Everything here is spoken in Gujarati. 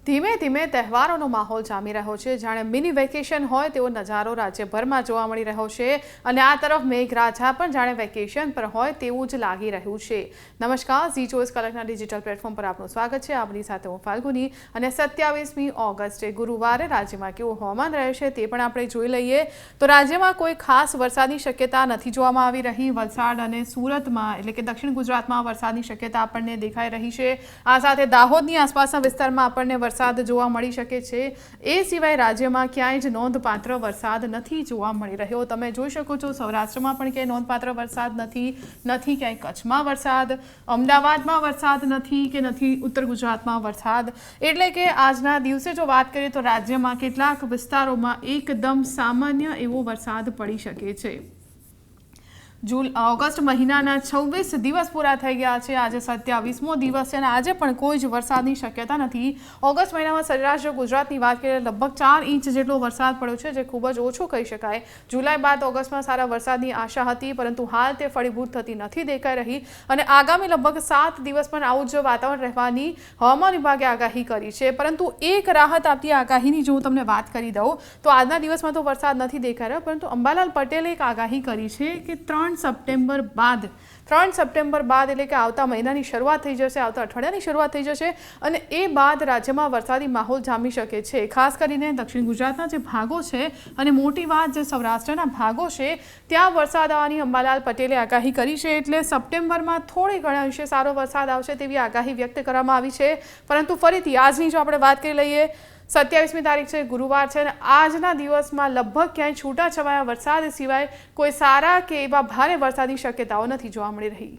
ધીમે ધીમે તહેવારોનો માહોલ જામી રહ્યો છે, જાણે મિની વેકેશન હોય તેવો નજારો રાજ્યભરમાં જોવા મળી રહ્યો છે અને આ તરફ મેઘરાજા પણ જાણે વેકેશન પર હોય તેવું જ લાગી રહ્યું છે। નમસ્કાર, ઝી 24 કલાકના ડિજિટલ પ્લેટફોર્મ પર આપનું સ્વાગત છે। આપણી સાથે હું ફાલ્ગુની અને 27મી ઓગસ્ટે ગુરુવારે રાજ્યમાં કેવું હવામાન રહેશે તે પણ આપણે જોઈ લઈએ। તો રાજ્યમાં કોઈ ખાસ વરસાદની શક્યતા નથી જોવામાં આવી રહી। વલસાડ અને સુરતમાં એટલે કે દક્ષિણ ગુજરાતમાં વરસાદની શક્યતા આપણને દેખાઈ રહી છે। આ સાથે દાહોદની આસપાસના વિસ્તારમાં આપણને વરસાદ જોવા મળી શકે છે। એ સિવાય રાજ્યમાં ક્યાંય જ નોંધપાત્ર વરસાદ નથી જોવા મળી રહ્યો। તમે જોઈ શકો છો સૌરાષ્ટ્રમાં પણ ક્યાંય નોંધપાત્ર વરસાદ નથી, ક્યાંય કચ્છમાં વરસાદ, અમદાવાદમાં વરસાદ નથી કે નથી ઉત્તર ગુજરાતમાં વરસાદ। એટલે કે આજના દિવસે જો વાત કરીએ તો રાજ્યમાં કેટલાક વિસ્તારોમાં એકદમ સામાન્ય એવો વરસાદ પડી શકે છે। ઓગસ્ટ મહિનાના 26 દિવસ પૂરા થઈ ગયા છે। આજે 27મો દિવસ છે અને આજે પણ કોઈ જ વરસાદની શક્યતા નથી। ઓગસ્ટ મહિનામાં સરેરાશ ગુજરાતની વાત કરીએ લગભગ 4 ઇંચ જેટલો વરસાદ પડ્યો છે, જે ખૂબ જ ઓછું કહી શકાય। જુલાઈ બાદ ઓગસ્ટમાં સારા વરસાદની આશા હતી, પરંતુ હાલ તે ફળીભૂત થતી નથી દેખાઈ રહી અને આગામી લગભગ 7 દિવસ પણ આવું જ વાતાવરણ રહેવાની હવામાન વિભાગે આગાહી કરી છે। પરંતુ એક રાહત આપતી આગાહીની જો હું તમને વાત કરી દઉં તો આજના દિવસમાં તો વરસાદ નથી દેખાઈ રહ્યો, પરંતુ અંબાલાલ પટેલે એક આગાહી કરી છે કે 3 સપ્ટેમ્બર બાદ એટલે કે આવતા મહિનાની શરૂઆત થઈ જશે, આવતા અઠવાડિયાની શરૂઆત થઈ જશે અને એ બાદ રાજ્યમાં વરસાદી માહોલ જામી શકે છે। ખાસ કરીને દક્ષિણ ગુજરાતના જે ભાગો છે અને મોટી વાત જે સૌરાષ્ટ્રના ભાગો છે ત્યાં વરસાદ આવવાની અંબાલાલ પટેલે આગાહી કરી છે। એટલે સપ્ટેમ્બરમાં થોડી ઘણા અંશે સારો વરસાદ આવશે તેવી આગાહી વ્યક્ત કરવામાં આવી છે। પરંતુ ફરીથી આજની જો આપણે વાત કરી લઈએ, 27મી તારીખ છે, ગુરુવાર છે અને આજના દિવસમાં લગભગ ક્યાંય છૂટાછવાયા વરસાદ સિવાય કોઈ સારા કે એવા ભારે વરસાદની શક્યતાઓ નથી જોવા મળી રહી।